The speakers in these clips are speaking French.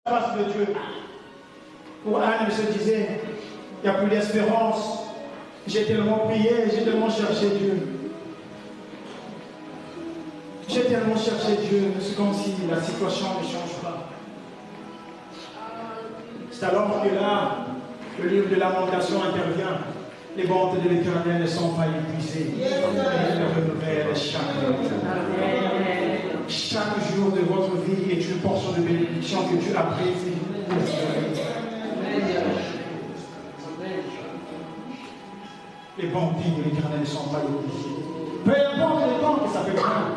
face de Dieu. Pour Anne, elle se disait, il n'y a plus d'espérance. J'ai tellement prié, j'ai tellement cherché Dieu. J'ai tellement cherché Dieu, c'est comme si la situation ne change pas. C'est alors que là, le livre de Lamentation intervient. Les bontés de l'Éternel ne sont pas épuisées. Elles le renouvellent chaque jour de votre vie est une portion de bénédiction que Dieu apprécie. Les bontés de l'Éternel ne sont pas épuisées. Peu importe le temps que ça peut prendre.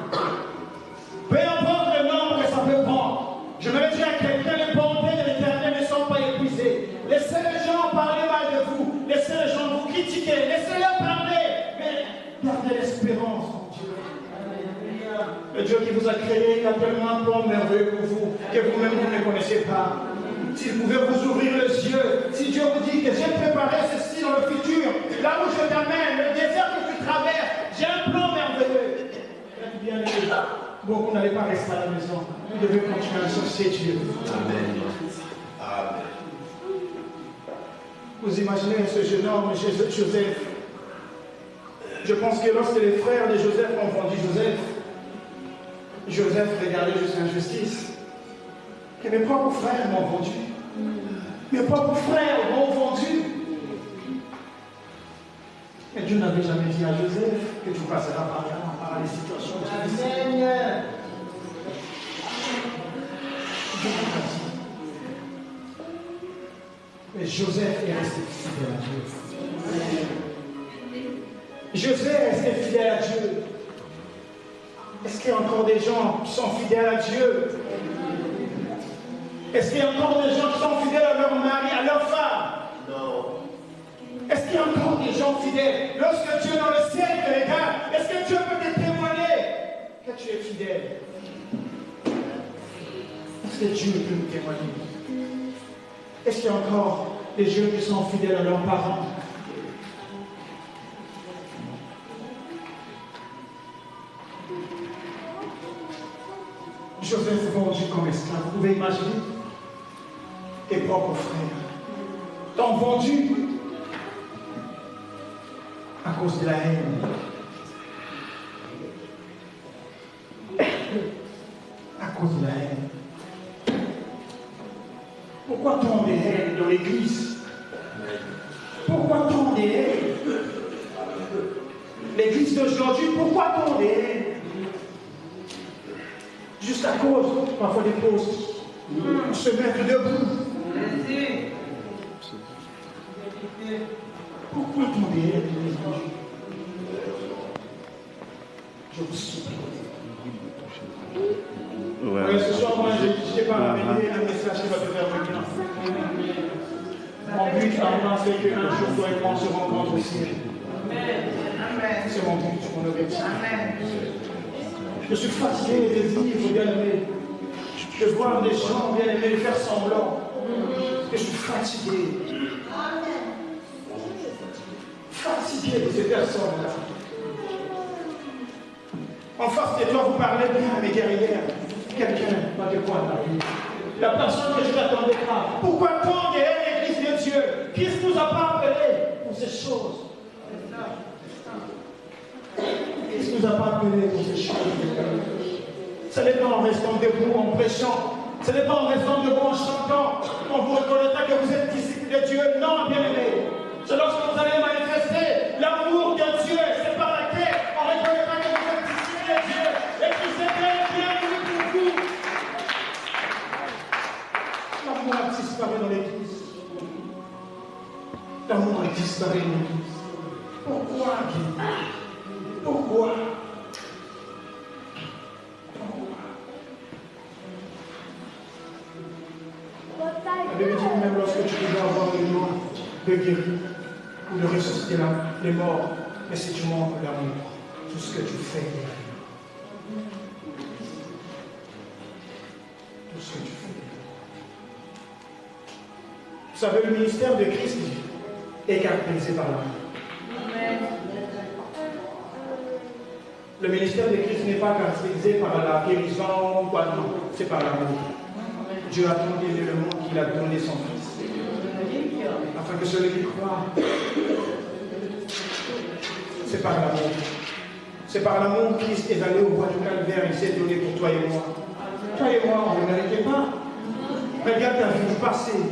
Peu importe le nombre que ça peut prendre. Je me dis à quelqu'un, les bontés de l'Éternel ne sont pas épuisées. Laissez les gens parler mal de vous. Laissez les gens vous critiquer. Laissez-les parler. Mais gardez l'espérance en Dieu. Le Dieu qui vous a créé, il a tellement un plan merveilleux pour vous que vous-même vous ne connaissez pas. S'il pouvait vous ouvrir les yeux, si Dieu vous dit que j'ai préparé ceci dans le futur, là où je t'amène, le désert que tu traverses, j'ai un plan merveilleux. Bien aimé, beaucoup n'allez pas rester à la maison. Vous devez continuer à chercher Dieu. Amen. Amen. Vous imaginez ce jeune homme, Joseph. Je pense que lorsque les frères de Joseph ont vendu Joseph regardait juste l'injustice. Que mes propres frères m'ont vendu. Mes propres frères m'ont vendu. Mais Dieu n'avait jamais dit à Joseph que tu passeras par là, par les situations difficiles. Dieu n'a pas dit. Mais Joseph est resté fidèle à Dieu. Joseph est resté fidèle à Dieu. Est-ce qu'il y a encore des gens qui sont fidèles à Dieu? Est-ce qu'il y a encore des gens qui sont fidèles à leur mari, à leur femme? Non. Est-ce qu'il y a encore des gens fidèles? Lorsque Dieu est dans le ciel te regarde, est-ce que Dieu peut te témoigner que tu es fidèle? Est-ce que Dieu peut nous témoigner? Est-ce qu'il y a encore des jeunes qui sont fidèles à leurs parents? Joseph vendu comme esclave, vous pouvez imaginer? Tes propres frères t'ont vendu à cause de la haine. À cause de la haine. Pourquoi tant de haine dans l'église? Pourquoi tant de haine? L'église d'aujourd'hui, pourquoi tant de haine? Juste à cause, parfois des postes, se mettre debout. Pourquoi tant de haine dans l'église? Je vous supplie. Oui, ce soir, moi, je n'ai pas amené un message qui va te faire du bien. Mon but à moi, c'est qu'un jour, toi et moi, on se rencontre ici. C'est mon but, mon objectif. Je suis fatigué des vivre, bien aimé. Je vois des gens, bien aimés, faire semblant. Que je suis fatigué. Fatigué de ces personnes-là. En face de toi, vous parlez bien, mes guerrières. Quelqu'un va te voir ta vie. La personne que je n'attendais pas. Pourquoi tant de haine, l'Église de Dieu? Christ ne nous a pas appelés pour ces choses. Christ ne nous a pas appelés pour ces choses. Ce n'est pas en restant debout, en prêchant. Ce n'est pas en restant debout, en chantant, qu'on vous reconnaîtra que vous êtes disciples de Dieu. Non, bien-aimé. C'est lorsque vous allez manifester l'amour de Dieu. C'est par laquelle on reconnaîtra que vous êtes disciples de Dieu. Et que c'est bien voulu pour vous. L'amour a disparu dans l'Église. L'amour a disparu dans l'Église. Pourquoi, Guy? Pourquoi? La Bible dit même lorsque tu peux avoir le nom de guérir ou de ressusciter les morts, mais si tu montres l'amour, tout ce que tu fais est guéri. Tout ce que tu fais. Vous savez, le ministère de Christ est caractérisé par l'amour. Le ministère de Christ n'est pas caractérisé par la guérison ou quoi, non, c'est par l'amour. Dieu a tant aimé le monde qu'il a donné son Fils. Afin que celui qui croit, c'est par l'amour. C'est par l'amour que Christ est allé au roi du calvaire, il s'est donné pour toi et moi. Toi et moi, on ne le méritait pas. Regarde ta vie passée.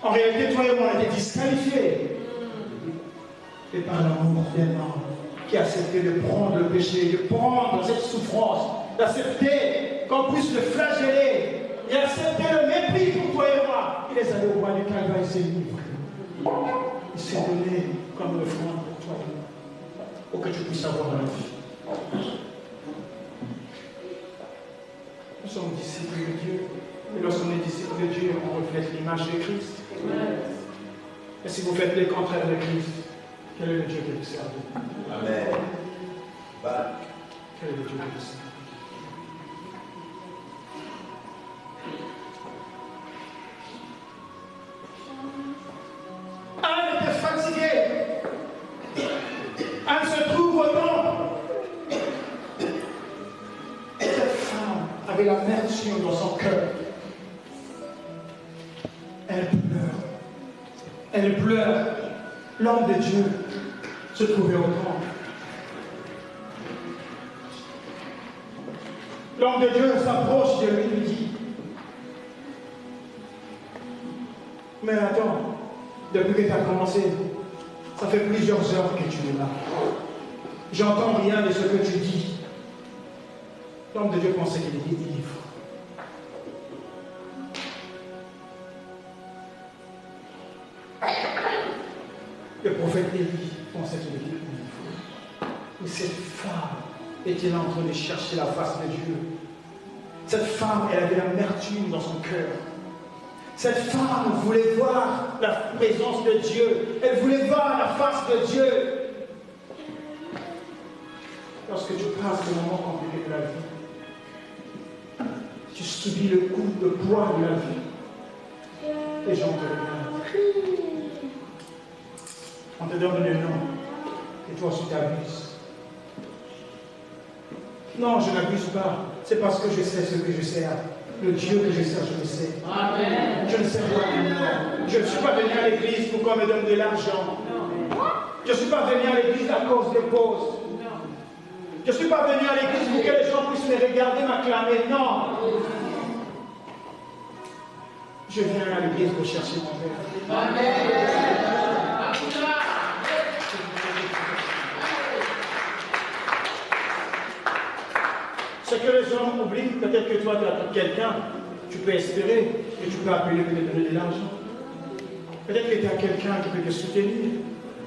En réalité, toi et moi, on a été disqualifiés. Et par l'amour d'un homme qui a accepté de prendre le péché, de prendre cette souffrance, d'accepter qu'on puisse le flageller et accepter le mépris pour toi et moi. Il est allé au roi du calvaire, il s'est livré. Il s'est donné comme offrande pour toi et moi, pour que tu puisses avoir la vie. Nous sommes disciples de Dieu. Et lorsqu'on est disciple de Dieu, on reflète l'image de Christ. Et si vous faites le contraire de Christ, quel est le Dieu que vous servez? Amen. Quel est le Dieu que vous servez? Anne était fatiguée. Anne se trouve au temple. Cette femme avait l'amertume dans son cœur. Elle pleure. Elle pleure. L'homme de Dieu se trouvait au temple. L'homme de Dieu s'approche de lui et lui dit: mais attends, depuis que tu as commencé, ça fait plusieurs heures que tu es là. J'entends rien de ce que tu dis. L'homme de Dieu pensait qu'il était ivre. Le prophète Élie pensait qu'il était ivre. Et cette femme était là en train de chercher la face de Dieu. Cette femme, elle avait l'amertume dans son cœur. Cette femme voulait voir la présence de Dieu. Elle voulait voir la face de Dieu. Lorsque tu passes des moments compliqués de la vie, tu subis le coup, le poids de la vie. Les gens te regardent. On te donne le nom. Et toi aussi t'abuses. Non, je n'abuse pas. C'est parce que je sais ce que je sais. Le Dieu que je sers, je le sais. Amen. Je ne sais pas maintenant. Je ne suis pas venu à l'église pour qu'on me donne de l'argent. Je ne suis pas venu à l'église à cause des postes. Je ne suis pas venu à l'église pour que les gens puissent me regarder, m'acclamer. Non. Je viens à l'église pour chercher mon Père. Amen. Ce que les hommes oublient, peut-être que toi, tu as quelqu'un, tu peux espérer, et tu peux appeler pour te donner de l'argent. Peut-être que tu as quelqu'un qui peut te soutenir.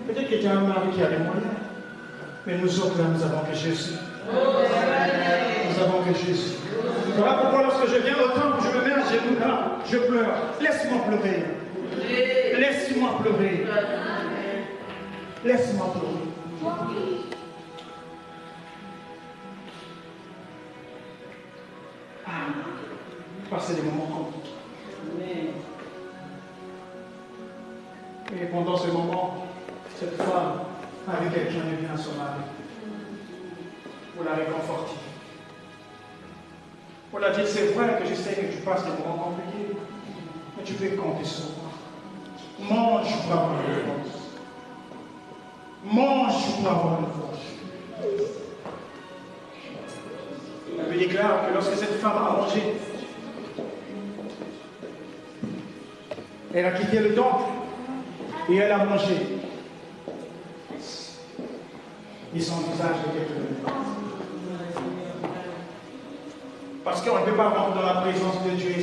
Peut-être que tu as un mari qui a les moyens. Mais nous autres, là, nous avons que Jésus. Nous avons que Jésus. Voilà pourquoi lorsque je viens au temple, je me mets à genoux là, je pleure. Laisse-moi pleurer. Laisse-moi pleurer. Laisse-moi pleurer. Passer des moments compliqués. Et pendant ce moment, cette femme avec quelqu'un de bien à son mari. Vous la réconfortez. Vous la dites, c'est vrai que je sais que tu passes des moments compliqués, mais tu peux compter sur moi. Mange pour avoir le force. Mange pour avoir le force. La Bible déclare que lorsque cette femme a mangé, elle a quitté le temple et elle a mangé. Et son visage était devenu. Parce qu'on ne peut pas rentrer dans la présence de Dieu et